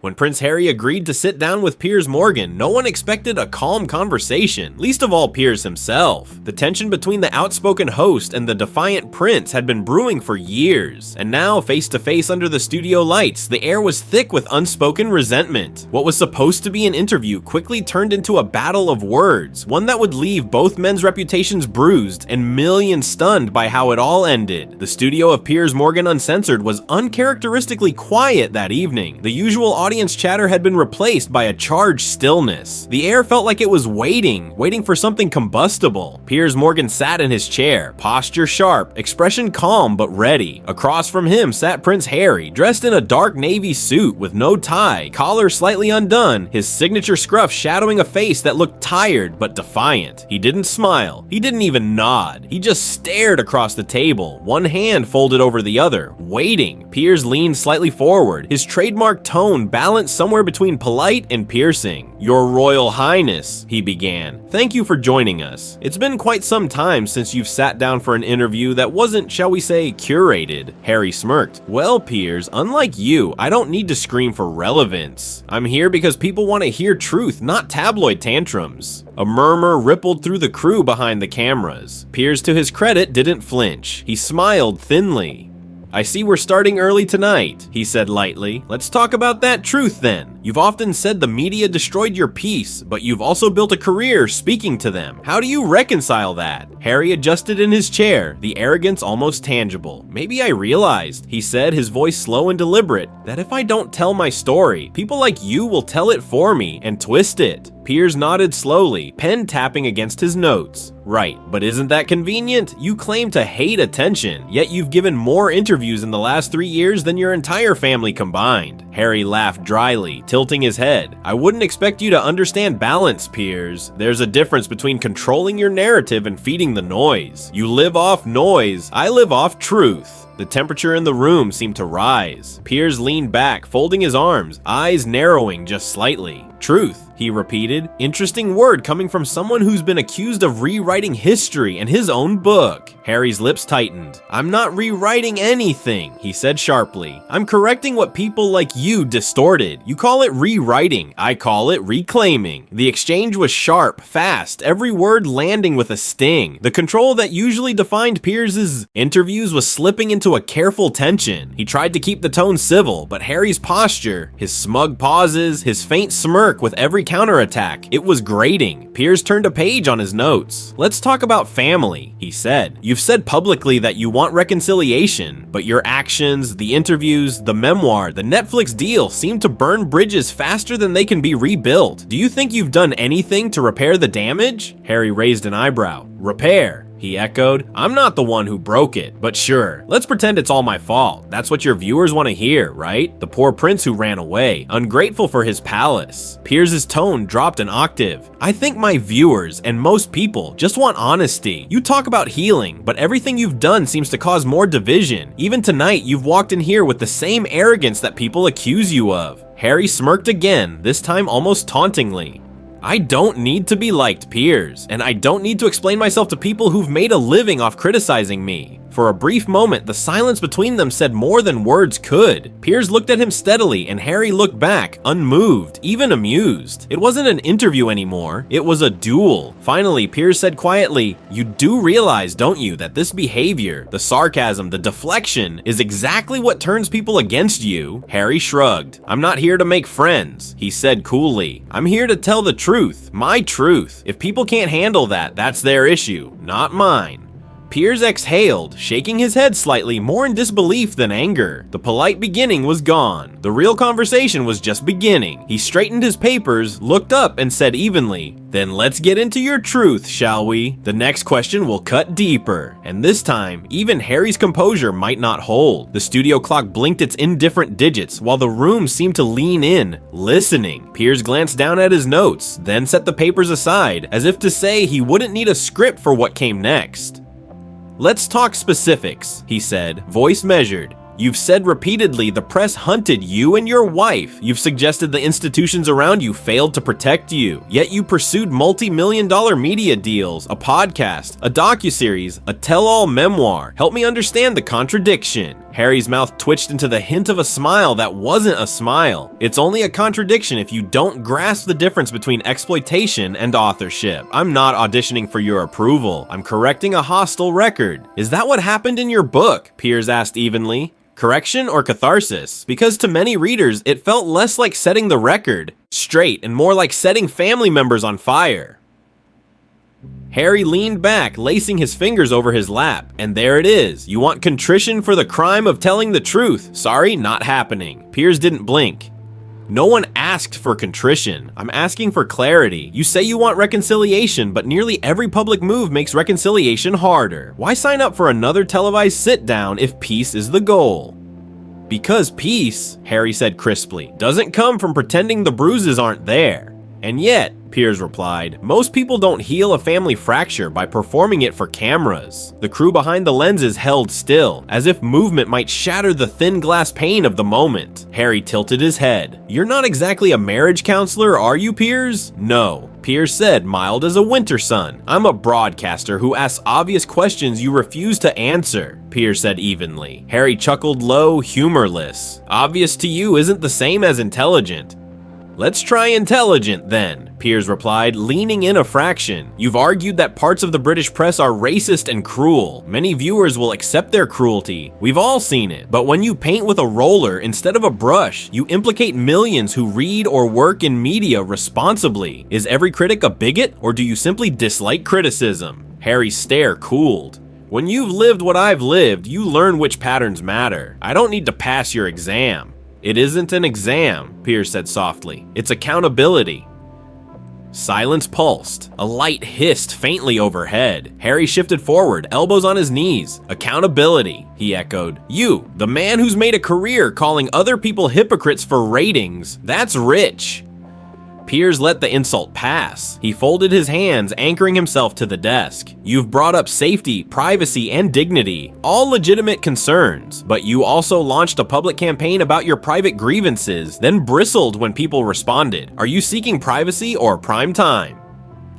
When Prince Harry agreed to sit down with Piers Morgan, no one expected a calm conversation, least of all Piers himself. The tension between the outspoken host and the defiant prince had been brewing for years, and now, face to face under the studio lights, the air was thick with unspoken resentment. What was supposed to be an interview quickly turned into a battle of words, one that would leave both men's reputations bruised and millions stunned by how it all ended. The studio of Piers Morgan Uncensored was uncharacteristically quiet that evening. The usual audience chatter had been replaced by a charged stillness. The air felt like it was waiting for something combustible. Piers Morgan sat in his chair, posture sharp, expression calm but ready. Across from him sat Prince Harry, dressed in a dark navy suit with no tie, collar slightly undone, his signature scruff shadowing a face that looked tired but defiant. He didn't smile. He didn't even nod. He just stared across the table, one hand folded over the other, waiting. Piers leaned slightly forward, his trademark tone balanced somewhere between polite and piercing. "Your Royal Highness," he began, "thank you for joining us. It's been quite some time since you've sat down for an interview that wasn't, shall we say, curated." Harry smirked. "Well, Piers, unlike you, I don't need to scream for relevance. I'm here because people want to hear truth, not tabloid tantrums." A murmur rippled through the crew behind the cameras. Piers, to his credit, didn't flinch. He smiled thinly. "I see we're starting early tonight," he said lightly. "Let's talk about that truth then. You've often said the media destroyed your peace, but you've also built a career speaking to them. How do you reconcile that?" Harry adjusted in his chair, the arrogance almost tangible. "Maybe I realized," he said, his voice slow and deliberate, "that if I don't tell my story, people like you will tell it for me and twist it." Piers nodded slowly, pen tapping against his notes. "Right, but isn't that convenient? You claim to hate attention, yet you've given more interviews in the last 3 years than your entire family combined." Harry laughed dryly, tilting his head. "I wouldn't expect you to understand balance, Piers. There's a difference between controlling your narrative and feeding the noise. You live off noise, I live off truth." The temperature in the room seemed to rise. Piers leaned back, folding his arms, eyes narrowing just slightly. "Truth," he repeated. Interesting word coming from someone who's been accused of rewriting history and his own book. Harry's lips tightened. "I'm not rewriting anything," he said sharply. "I'm correcting what people like you distorted. You call it rewriting. I call it reclaiming." The exchange was sharp, fast, every word landing with a sting. The control that usually defined Piers's interviews was slipping into a careful tension. He tried to keep the tone civil, but Harry's posture, his smug pauses, his faint smirk with every counterattack, it was grating. Piers turned a page on his notes. "Let's talk about family," he said. "You've said publicly that you want reconciliation, but your actions, the interviews, the memoir, the Netflix deal seem to burn bridges faster than they can be rebuilt. Do you think you've done anything to repair the damage?" Harry raised an eyebrow. "Repair?" he echoed. "I'm not the one who broke it, but sure, let's pretend it's all my fault. That's what your viewers want to hear, right? The poor prince who ran away, ungrateful for his palace." Piers's tone dropped an octave. "I think my viewers, and most people, just want honesty. You talk about healing, but everything you've done seems to cause more division. Even tonight, you've walked in here with the same arrogance that people accuse you of." Harry smirked again, this time almost tauntingly. "I don't need to be liked, Piers, and I don't need to explain myself to people who've made a living off criticizing me." For a brief moment, the silence between them said more than words could. Piers looked at him steadily, and Harry looked back, unmoved, even amused. It wasn't an interview anymore, it was a duel. Finally, Piers said quietly, "You do realize, don't you, that this behavior, the sarcasm, the deflection, is exactly what turns people against you?" Harry shrugged. "I'm not here to make friends," he said coolly. "I'm here to tell the truth, my truth. If people can't handle that, that's their issue, not mine." Piers exhaled, shaking his head slightly, more in disbelief than anger. The polite beginning was gone. The real conversation was just beginning. He straightened his papers, looked up, and said evenly, "Then let's get into your truth, shall we? The next question will cut deeper." And this time, even Harry's composure might not hold. The studio clock blinked its indifferent digits, while the room seemed to lean in, listening. Piers glanced down at his notes, then set the papers aside, as if to say he wouldn't need a script for what came next. "Let's talk specifics," he said, voice measured. "You've said repeatedly the press hunted you and your wife. You've suggested the institutions around you failed to protect you. Yet you pursued multi-million-dollar media deals, a podcast, a docuseries, a tell-all memoir. Help me understand the contradiction." Harry's mouth twitched into the hint of a smile that wasn't a smile. It's only a contradiction if you don't grasp the difference between exploitation and authorship. I'm not auditioning for your approval. I'm correcting a hostile record. Is that what happened in your book? Piers asked evenly. Correction or catharsis? Because to many readers, it felt less like setting the record straight and more like setting family members on fire. Harry leaned back, lacing his fingers over his lap. And there it is. You want contrition for the crime of telling the truth. Sorry, not happening. Piers didn't blink. No one asked for contrition. I'm asking for clarity. You say you want reconciliation, but nearly every public move makes reconciliation harder. Why sign up for another televised sit-down if peace is the goal? Because peace, Harry said crisply, doesn't come from pretending the bruises aren't there. And yet, Piers replied, most people don't heal a family fracture by performing it for cameras. The crew behind the lenses held still, as if movement might shatter the thin glass pane of the moment. Harry tilted his head. You're not exactly a marriage counselor, are you, Piers? No. Piers said, mild as a winter sun. I'm a broadcaster who asks obvious questions you refuse to answer, Piers said evenly. Harry chuckled low, humorless. Obvious to you isn't the same as intelligent. Let's try intelligent then, Piers replied, leaning in a fraction. You've argued that parts of the British press are racist and cruel. Many viewers will accept their cruelty. We've all seen it. But when you paint with a roller instead of a brush, you implicate millions who read or work in media responsibly. Is every critic a bigot, or do you simply dislike criticism? Harry's stare cooled. When you've lived what I've lived, you learn which patterns matter. I don't need to pass your exam. It isn't an exam, Piers said softly. It's accountability. Silence pulsed. A light hissed faintly overhead. Harry shifted forward, elbows on his knees. Accountability, he echoed. You, the man who's made a career calling other people hypocrites for ratings. That's rich. Piers let the insult pass. He folded his hands, anchoring himself to the desk. You've brought up safety, privacy, and dignity, all legitimate concerns, but you also launched a public campaign about your private grievances, then bristled when people responded. Are you seeking privacy or prime time?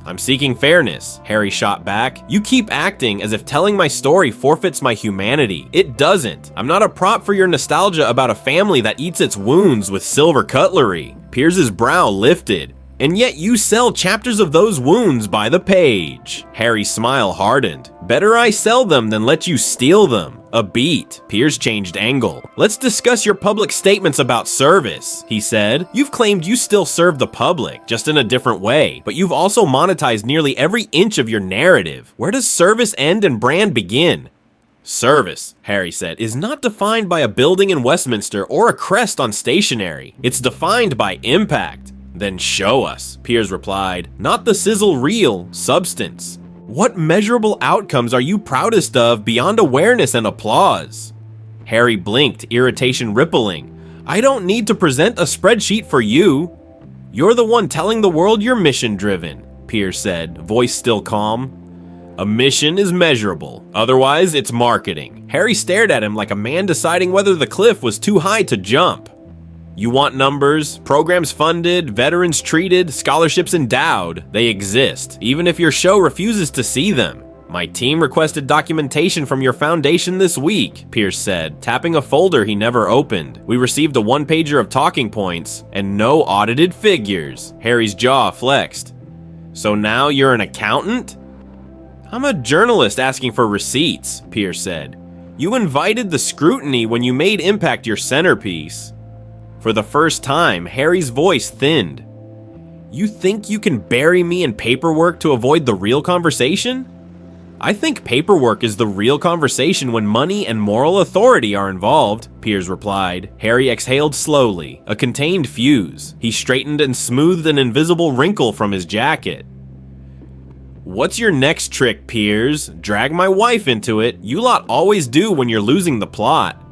I'm seeking fairness, Harry shot back. You keep acting as if telling my story forfeits my humanity. It doesn't. I'm not a prop for your nostalgia about a family that eats its wounds with silver cutlery. Piers's brow lifted. And yet you sell chapters of those wounds by the page. Harry's smile hardened. Better I sell them than let you steal them. A beat. Piers changed angle. Let's discuss your public statements about service, he said. You've claimed you still serve the public, just in a different way, but you've also monetized nearly every inch of your narrative. Where does service end and brand begin? Service, Harry said, is not defined by a building in Westminster or a crest on stationery. It's defined by impact. Then show us, Piers replied. Not the sizzle reel, substance. What measurable outcomes are you proudest of beyond awareness and applause? Harry blinked, irritation rippling. I don't need to present a spreadsheet for you. You're the one telling the world you're mission-driven, Piers said, voice still calm. A mission is measurable, otherwise it's marketing. Harry stared at him like a man deciding whether the cliff was too high to jump. You want numbers, programs funded, veterans treated, scholarships endowed. They exist, even if your show refuses to see them. My team requested documentation from your foundation this week, Piers said, tapping a folder he never opened. We received a one-pager of talking points and no audited figures. Harry's jaw flexed. So now you're an accountant? I'm a journalist asking for receipts, Piers said. You invited the scrutiny when you made Impact your centerpiece. For the first time, Harry's voice thinned. You think you can bury me in paperwork to avoid the real conversation? I think paperwork is the real conversation when money and moral authority are involved, Piers replied. Harry exhaled slowly, a contained fuse. He straightened and smoothed an invisible wrinkle from his jacket. What's your next trick, Piers? Drag my wife into it. You lot always do when you're losing the plot.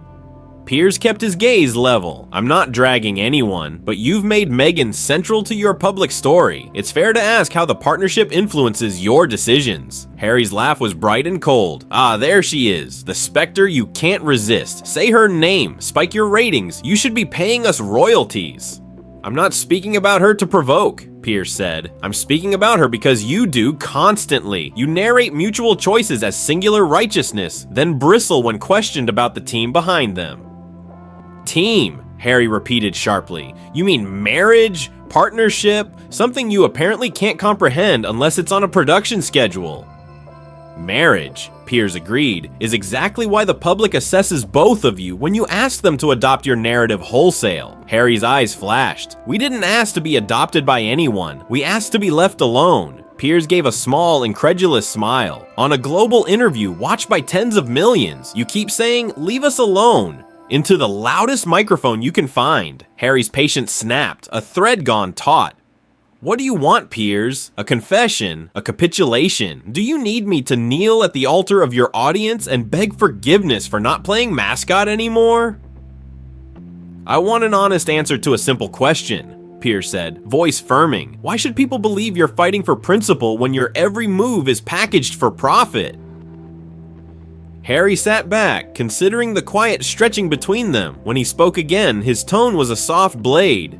Piers kept his gaze level. I'm not dragging anyone, but you've made Meghan central to your public story. It's fair to ask how the partnership influences your decisions. Harry's laugh was bright and cold. Ah, there she is, the specter you can't resist. Say her name, spike your ratings. You should be paying us royalties. I'm not speaking about her to provoke, Piers said. I'm speaking about her because you do constantly. You narrate mutual choices as singular righteousness, then bristle when questioned about the team behind them. Team, Harry repeated sharply. You mean marriage? Partnership? Something you apparently can't comprehend unless it's on a production schedule. Marriage, Piers agreed, is exactly why the public assesses both of you when you ask them to adopt your narrative wholesale. Harry's eyes flashed. We didn't ask to be adopted by anyone. We asked to be left alone. Piers gave a small, incredulous smile. On a global interview watched by tens of millions, you keep saying, "Leave us alone," into the loudest microphone you can find. Harry's patience snapped, a thread gone taut. What do you want, Piers? A confession? A capitulation? Do you need me to kneel at the altar of your audience and beg forgiveness for not playing mascot anymore? I want an honest answer to a simple question, Piers said, voice firming. Why should people believe you're fighting for principle when your every move is packaged for profit? Harry sat back, considering the quiet stretching between them. When he spoke again, his tone was a soft blade.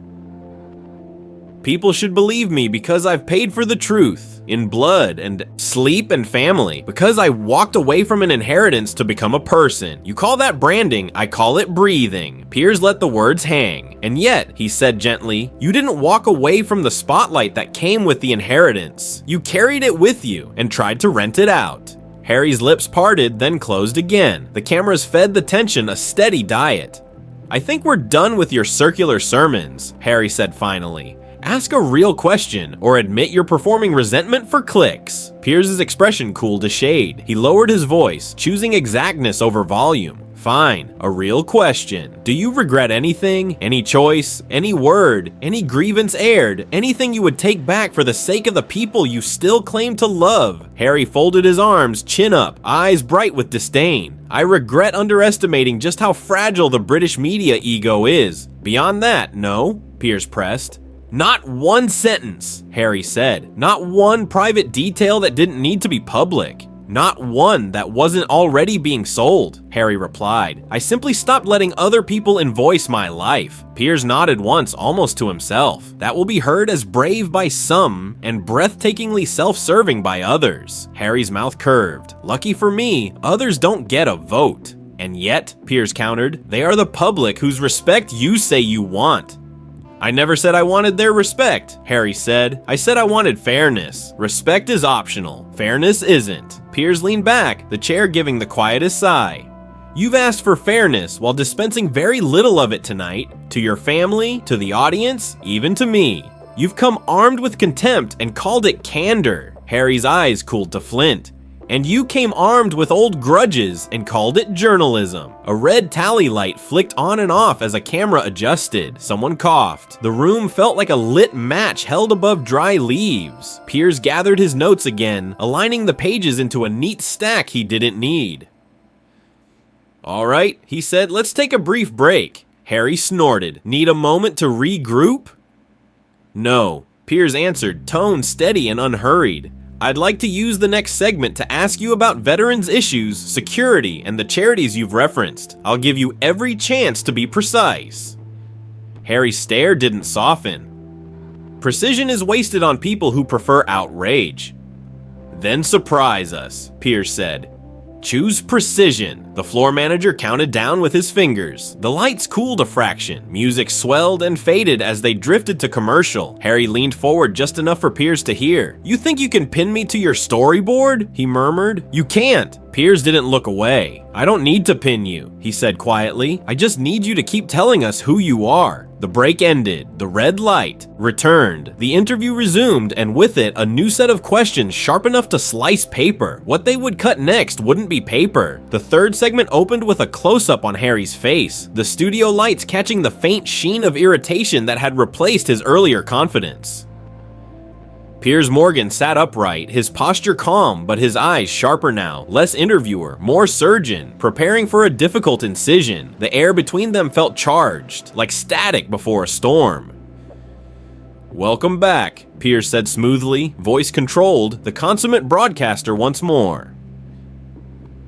People should believe me because I've paid for the truth, in blood and sleep and family, because I walked away from an inheritance to become a person. You call that branding, I call it breathing. Piers let the words hang. And yet, he said gently, you didn't walk away from the spotlight that came with the inheritance. You carried it with you and tried to rent it out. Harry's lips parted, then closed again. The cameras fed the tension a steady diet. I think we're done with your circular sermons, Harry said finally. Ask a real question, or admit you're performing resentment for clicks. Piers' expression cooled a shade. He lowered his voice, choosing exactness over volume. Fine, a real question. Do you regret anything? Any choice? Any word? Any grievance aired? Anything you would take back for the sake of the people you still claim to love? Harry folded his arms, chin up, eyes bright with disdain. I regret underestimating just how fragile the British media ego is. Beyond that, no, Piers pressed. Not one sentence, Harry said. Not one private detail that didn't need to be public. Not one that wasn't already being sold, Harry replied. I simply stopped letting other people invoice my life. Piers nodded once, almost to himself. That will be heard as brave by some and breathtakingly self-serving by others. Harry's mouth curved. Lucky for me, others don't get a vote. And yet, Piers countered, they are the public whose respect you say you want. I never said I wanted their respect, Harry said. I said I wanted fairness. Respect is optional. Fairness isn't. Piers leaned back, the chair giving the quietest sigh. You've asked for fairness while dispensing very little of it tonight, to your family, to the audience, even to me. You've come armed with contempt and called it candor. Harry's eyes cooled to flint. And you came armed with old grudges and called it journalism. A red tally light flicked on and off as a camera adjusted. Someone coughed. The room felt like a lit match held above dry leaves. Piers gathered his notes again, aligning the pages into a neat stack he didn't need. All right, he said, let's take a brief break. Harry snorted. Need a moment to regroup? No, Piers answered, tone steady and unhurried. I'd like to use the next segment to ask you about veterans' issues, security, and the charities you've referenced. I'll give you every chance to be precise. Harry's stare didn't soften. Precision is wasted on people who prefer outrage. Then surprise us, Piers said. Choose precision. The floor manager counted down with his fingers. The lights cooled a fraction. Music swelled and faded as they drifted to commercial. Harry leaned forward just enough for Piers to hear. You think you can pin me to your storyboard? He murmured. You can't. Piers didn't look away. I don't need to pin you, he said quietly. I just need you to keep telling us who you are. The break ended. The red light returned. The interview resumed, and with it, a new set of questions sharp enough to slice paper. What they would cut next wouldn't be paper. The third segment opened with a close-up on Harry's face, the studio lights catching the faint sheen of irritation that had replaced his earlier confidence. Piers Morgan sat upright, his posture calm, but his eyes sharper now, less interviewer, more surgeon, preparing for a difficult incision. The air between them felt charged, like static before a storm. Welcome back, Piers said smoothly, voice controlled, the consummate broadcaster once more.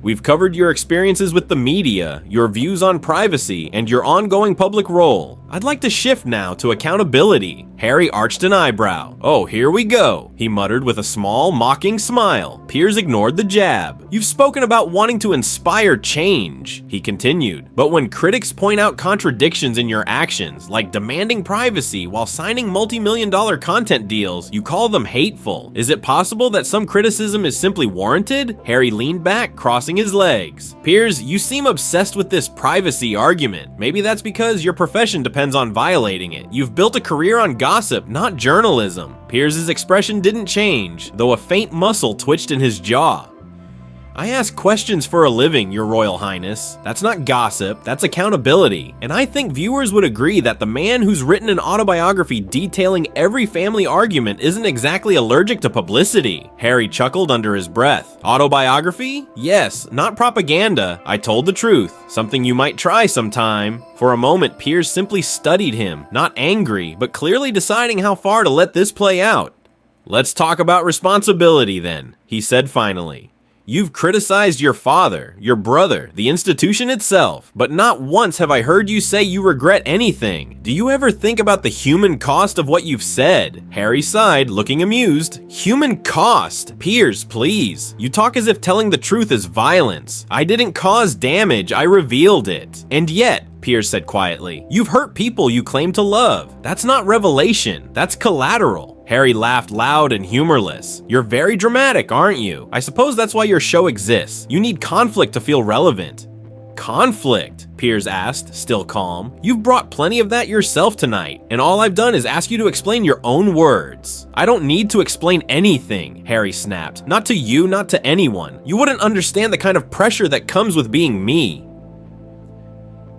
We've covered your experiences with the media, your views on privacy, and your ongoing public role. I'd like to shift now to accountability. Harry arched an eyebrow. Oh, here we go, he muttered with a small, mocking smile. Piers ignored the jab. You've spoken about wanting to inspire change, he continued. But when critics point out contradictions in your actions, like demanding privacy while signing multi-million-dollar content deals, you call them hateful. Is it possible that some criticism is simply warranted? Harry leaned back, crossing his legs. Piers, you seem obsessed with this privacy argument. Maybe that's because your profession depends on violating it. You've built a career on gossip, not journalism. Piers' expression didn't change, though a faint muscle twitched in his jaw. I ask questions for a living, Your Royal Highness. That's not gossip, that's accountability. And I think viewers would agree that the man who's written an autobiography detailing every family argument isn't exactly allergic to publicity. Harry chuckled under his breath. Autobiography? Yes, not propaganda. I told the truth. Something you might try sometime. For a moment, Piers simply studied him, not angry, but clearly deciding how far to let this play out. Let's talk about responsibility then, he said finally. You've criticized your father, your brother, the institution itself, but not once have I heard you say you regret anything. Do you ever think about the human cost of what you've said? Harry sighed, looking amused. Human cost? Piers, please. You talk as if telling the truth is violence. I didn't cause damage, I revealed it. And yet, Piers said quietly, you've hurt people you claim to love. That's not revelation, that's collateral. Harry laughed loud and humorless. You're very dramatic, aren't you? I suppose that's why your show exists. You need conflict to feel relevant. Conflict? Piers asked, still calm. You've brought plenty of that yourself tonight, and all I've done is ask you to explain your own words. I don't need to explain anything, Harry snapped. Not to you, not to anyone. You wouldn't understand the kind of pressure that comes with being me.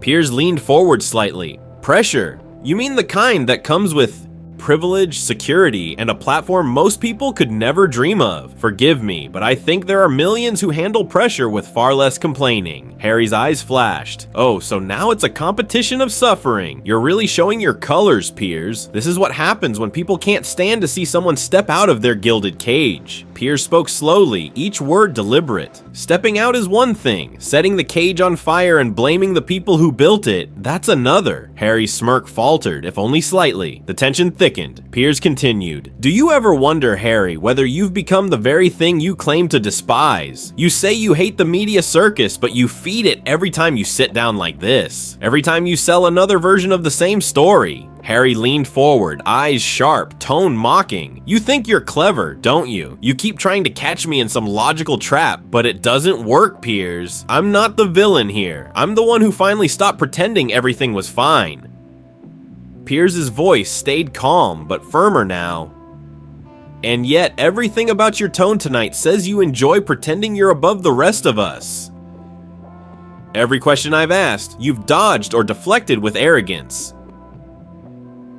Piers leaned forward slightly. Pressure? You mean the kind that comes with privilege, security, and a platform most people could never dream of? Forgive me, but I think there are millions who handle pressure with far less complaining. Harry's eyes flashed. Oh, so now it's a competition of suffering. You're really showing your colors, Piers. This is what happens when people can't stand to see someone step out of their gilded cage. Piers spoke slowly, each word deliberate. Stepping out is one thing. Setting the cage on fire and blaming the people who built it, that's another. Harry's smirk faltered, if only slightly. The tension thickened. Piers continued. Do you ever wonder, Harry, whether you've become the very thing you claim to despise? You say you hate the media circus, but you feed it every time you sit down like this. Every time you sell another version of the same story. Harry leaned forward, eyes sharp, tone mocking. You think you're clever, don't you? You keep trying to catch me in some logical trap, but it doesn't work, Piers. I'm not the villain here. I'm the one who finally stopped pretending everything was fine. Piers' voice stayed calm, but firmer now. And yet, everything about your tone tonight says you enjoy pretending you're above the rest of us. Every question I've asked, you've dodged or deflected with arrogance.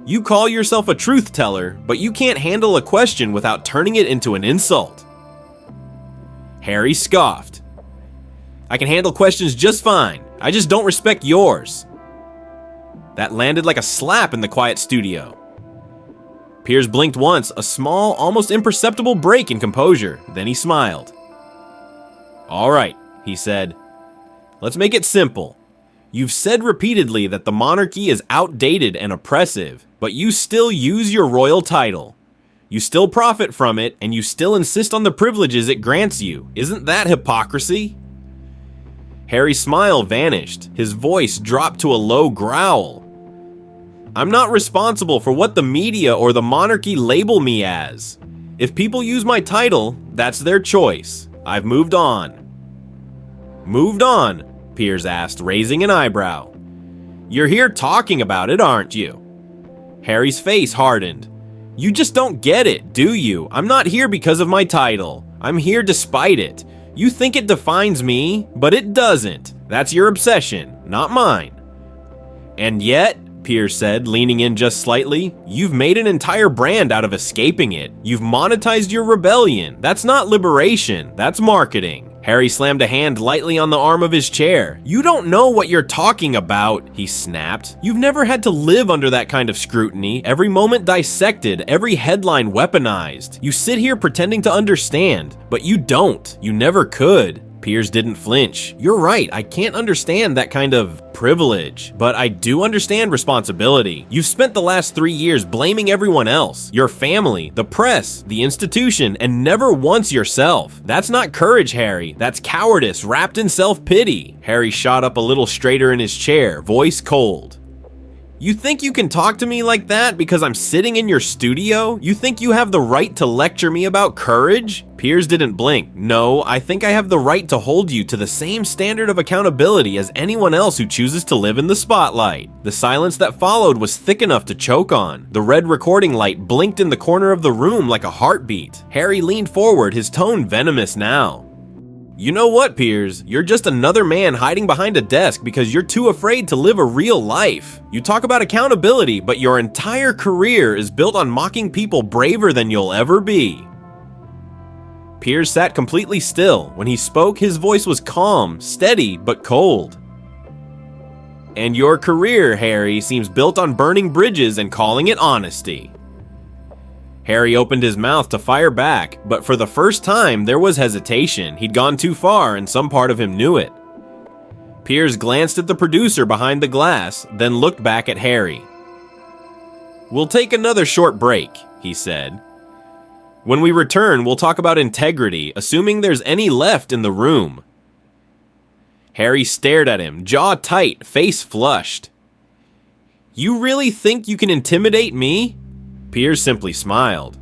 You call yourself a truth teller, but you can't handle a question without turning it into an insult. Harry scoffed. I can handle questions just fine. I just don't respect yours. That landed like a slap in the quiet studio. Piers blinked once, a small, almost imperceptible break in composure. Then he smiled. All right, he said. Let's make it simple. You've said repeatedly that the monarchy is outdated and oppressive, but you still use your royal title. You still profit from it, and you still insist on the privileges it grants you. Isn't that hypocrisy? Harry's smile vanished. His voice dropped to a low growl. I'm not responsible for what the media or the monarchy label me as. If people use my title, that's their choice. I've moved on. Moved on? Piers asked, raising an eyebrow. You're here talking about it, aren't you? Harry's face hardened. You just don't get it, do you? I'm not here because of my title. I'm here despite it. You think it defines me, but it doesn't. That's your obsession, not mine. And yet, Piers said, leaning in just slightly, you've made an entire brand out of escaping it. You've monetized your rebellion. That's not liberation, that's marketing. Harry slammed a hand lightly on the arm of his chair. You don't know what you're talking about, he snapped. You've never had to live under that kind of scrutiny, every moment dissected, every headline weaponized. You sit here pretending to understand, but you don't. You never could. Piers didn't flinch. You're right, I can't understand that kind of privilege, but I do understand responsibility. You've spent the last 3 years blaming everyone else, your family, the press, the institution, and never once yourself. That's not courage, Harry. That's cowardice wrapped in self-pity. Harry shot up a little straighter in his chair, voice cold. You think you can talk to me like that because I'm sitting in your studio? You think you have the right to lecture me about courage? Piers didn't blink. No, I think I have the right to hold you to the same standard of accountability as anyone else who chooses to live in the spotlight. The silence that followed was thick enough to choke on. The red recording light blinked in the corner of the room like a heartbeat. Harry leaned forward, his tone venomous now. You know what, Piers? You're just another man hiding behind a desk because you're too afraid to live a real life. You talk about accountability, but your entire career is built on mocking people braver than you'll ever be. Piers sat completely still. When he spoke, his voice was calm, steady, but cold. And your career, Harry, seems built on burning bridges and calling it honesty. Harry opened his mouth to fire back, but for the first time, there was hesitation. He'd gone too far, and some part of him knew it. Piers glanced at the producer behind the glass, then looked back at Harry. We'll take another short break, he said. When we return, we'll talk about integrity, assuming there's any left in the room. Harry stared at him, jaw tight, face flushed. You really think you can intimidate me? Piers simply smiled.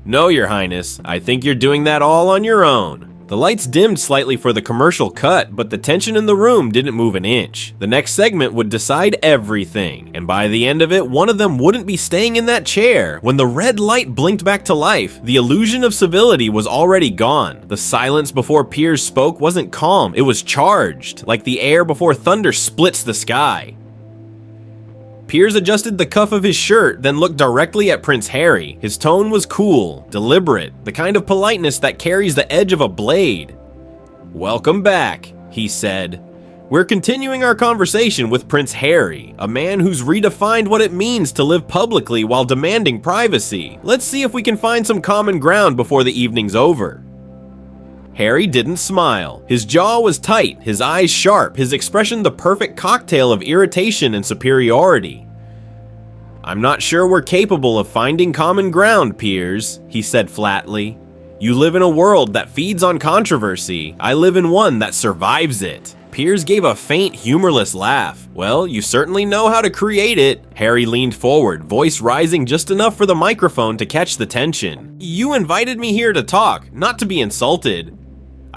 No, Your Highness, I think you're doing that all on your own. The lights dimmed slightly for the commercial cut, but the tension in the room didn't move an inch. The next segment would decide everything, and by the end of it, one of them wouldn't be staying in that chair. When the red light blinked back to life, the illusion of civility was already gone. The silence before Piers spoke wasn't calm, it was charged, like the air before thunder splits the sky. Piers adjusted the cuff of his shirt, then looked directly at Prince Harry. His tone was cool, deliberate, the kind of politeness that carries the edge of a blade. Welcome back, he said. We're continuing our conversation with Prince Harry, a man who's redefined what it means to live publicly while demanding privacy. Let's see if we can find some common ground before the evening's over. Harry didn't smile. His jaw was tight, his eyes sharp, his expression the perfect cocktail of irritation and superiority. I'm not sure we're capable of finding common ground, Piers, he said flatly. You live in a world that feeds on controversy. I live in one that survives it. Piers gave a faint, humorless laugh. Well, you certainly know how to create it. Harry leaned forward, voice rising just enough for the microphone to catch the tension. You invited me here to talk, not to be insulted.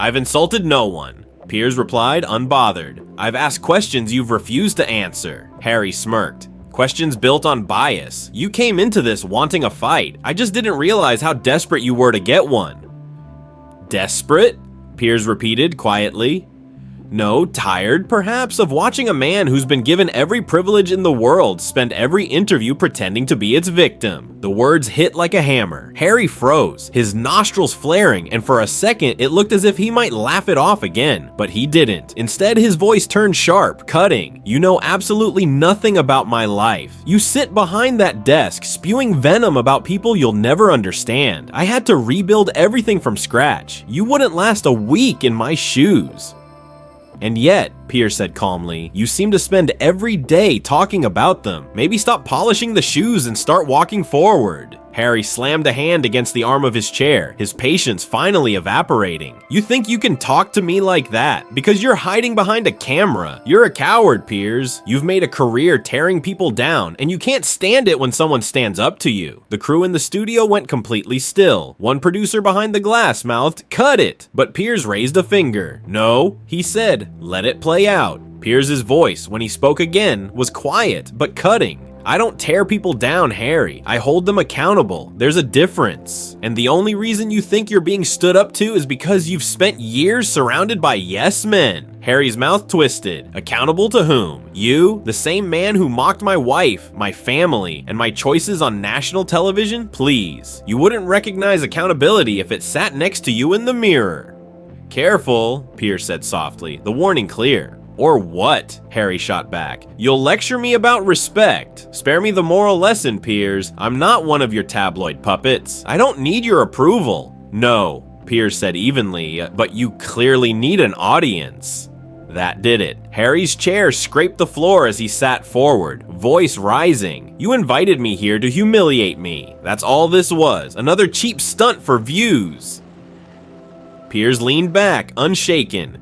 I've insulted no one, Piers replied, unbothered. I've asked questions you've refused to answer. Harry smirked. Questions built on bias. You came into this wanting a fight. I just didn't realize how desperate you were to get one. Desperate? Piers repeated quietly. No, tired, perhaps, of watching a man who's been given every privilege in the world spend every interview pretending to be its victim. The words hit like a hammer. Harry froze, his nostrils flaring, and for a second it looked as if he might laugh it off again, but he didn't. Instead, his voice turned sharp, cutting. You know absolutely nothing about my life. You sit behind that desk, spewing venom about people you'll never understand. I had to rebuild everything from scratch. You wouldn't last a week in my shoes. And yet, Piers said calmly, you seem to spend every day talking about them. Maybe stop polishing the shoes and start walking forward. Harry slammed a hand against the arm of his chair, his patience finally evaporating. You think you can talk to me like that because you're hiding behind a camera. You're a coward, Piers. You've made a career tearing people down, and you can't stand it when someone stands up to you. The crew in the studio went completely still. One producer behind the glass mouthed, "Cut it!" But Piers raised a finger. No, he said, let it play out. Piers's voice, when he spoke again, was quiet but cutting. I don't tear people down, Harry. I hold them accountable. There's a difference. And the only reason you think you're being stood up to is because you've spent years surrounded by yes men. Harry's mouth twisted. Accountable to whom? You? The same man who mocked my wife, my family, and my choices on national television? Please. You wouldn't recognize accountability if it sat next to you in the mirror. Careful, Piers said softly, the warning clear. Or what? Harry shot back. You'll lecture me about respect. Spare me the moral lesson, Piers. I'm not one of your tabloid puppets. I don't need your approval. No, Piers said evenly, but you clearly need an audience. That did it. Harry's chair scraped the floor as he sat forward, voice rising. You invited me here to humiliate me. That's all this was, another cheap stunt for views. Piers leaned back, unshaken.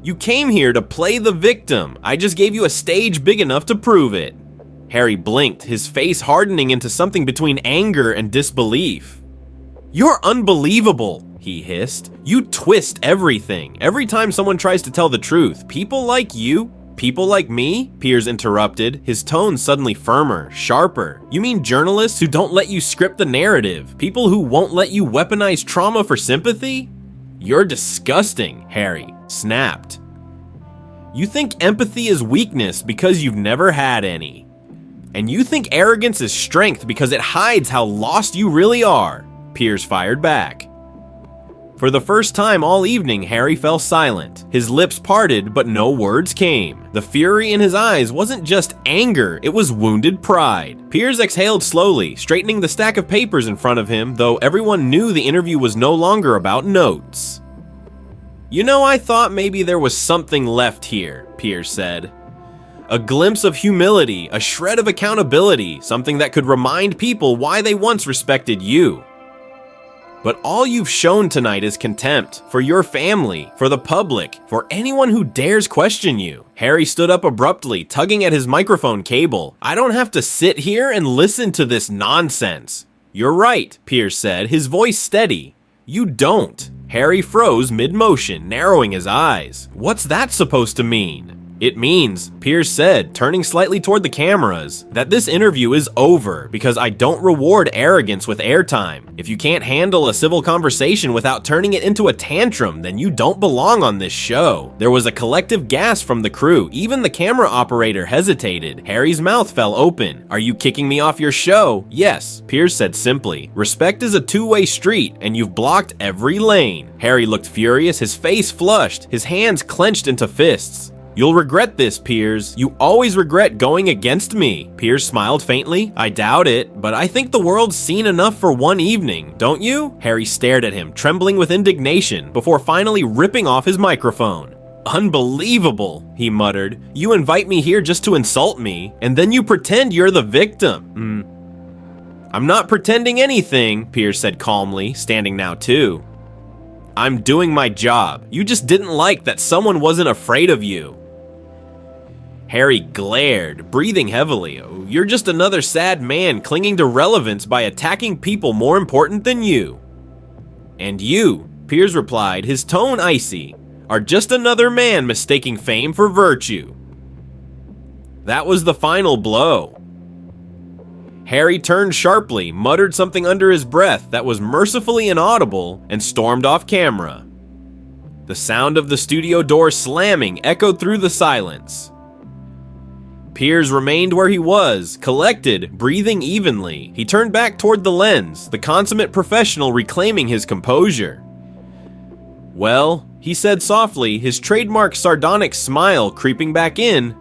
You came here to play the victim. I just gave you a stage big enough to prove it. Harry blinked, his face hardening into something between anger and disbelief. You're unbelievable, he hissed. You twist everything. Every time someone tries to tell the truth, people like you, people like me, Piers interrupted, his tone suddenly firmer, sharper. You mean journalists who don't let you script the narrative? People who won't let you weaponize trauma for sympathy? You're disgusting, Harry snapped. You think empathy is weakness because you've never had any. And you think arrogance is strength because it hides how lost you really are, Piers fired back. For the first time all evening, Harry fell silent. His lips parted, but no words came. The fury in his eyes wasn't just anger, it was wounded pride. Piers exhaled slowly, straightening the stack of papers in front of him, though everyone knew the interview was no longer about notes. You know, I thought maybe there was something left here, Piers said. A glimpse of humility, a shred of accountability, something that could remind people why they once respected you. But all you've shown tonight is contempt for your family, for the public, for anyone who dares question you. Harry stood up abruptly, tugging at his microphone cable. I don't have to sit here and listen to this nonsense. You're right, Piers said, his voice steady. You don't. Harry froze mid-motion, narrowing his eyes. What's that supposed to mean? It means, Piers said, turning slightly toward the cameras, that this interview is over because I don't reward arrogance with airtime. If you can't handle a civil conversation without turning it into a tantrum, then you don't belong on this show. There was a collective gasp from the crew. Even the camera operator hesitated. Harry's mouth fell open. Are you kicking me off your show? Yes, Piers said simply. Respect is a two-way street, and you've blocked every lane. Harry looked furious, his face flushed, his hands clenched into fists. You'll regret this, Piers. You always regret going against me. Piers smiled faintly. I doubt it, but I think the world's seen enough for one evening, don't you? Harry stared at him, trembling with indignation, before finally ripping off his microphone. Unbelievable, he muttered. You invite me here just to insult me, and then you pretend you're the victim. I'm not pretending anything, Piers said calmly, standing now too. I'm doing my job. You just didn't like that someone wasn't afraid of you. Harry glared, breathing heavily. You're just another sad man clinging to relevance by attacking people more important than you. And you, Piers replied, his tone icy, are just another man mistaking fame for virtue. That was the final blow. Harry turned sharply, muttered something under his breath that was mercifully inaudible, and stormed off camera. The sound of the studio door slamming echoed through the silence. Piers remained where he was, collected, breathing evenly. He turned back toward the lens, the consummate professional reclaiming his composure. Well, he said softly, his trademark sardonic smile creeping back in,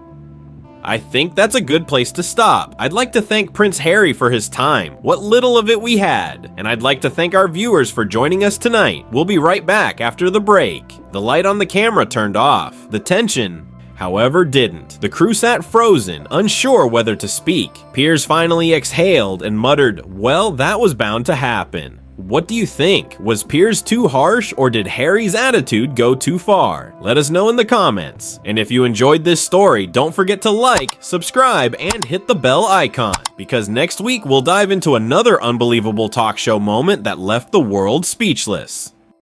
I think that's a good place to stop. I'd like to thank Prince Harry for his time, what little of it we had, and I'd like to thank our viewers for joining us tonight. We'll be right back after the break. The light on the camera turned off. The tension, however, didn't. The crew sat frozen, unsure whether to speak. Piers finally exhaled and muttered, well, that was bound to happen. What do you think? Was Piers too harsh, or did Harry's attitude go too far? Let us know in the comments. And if you enjoyed this story, don't forget to like, subscribe, and hit the bell icon, because next week we'll dive into another unbelievable talk show moment that left the world speechless.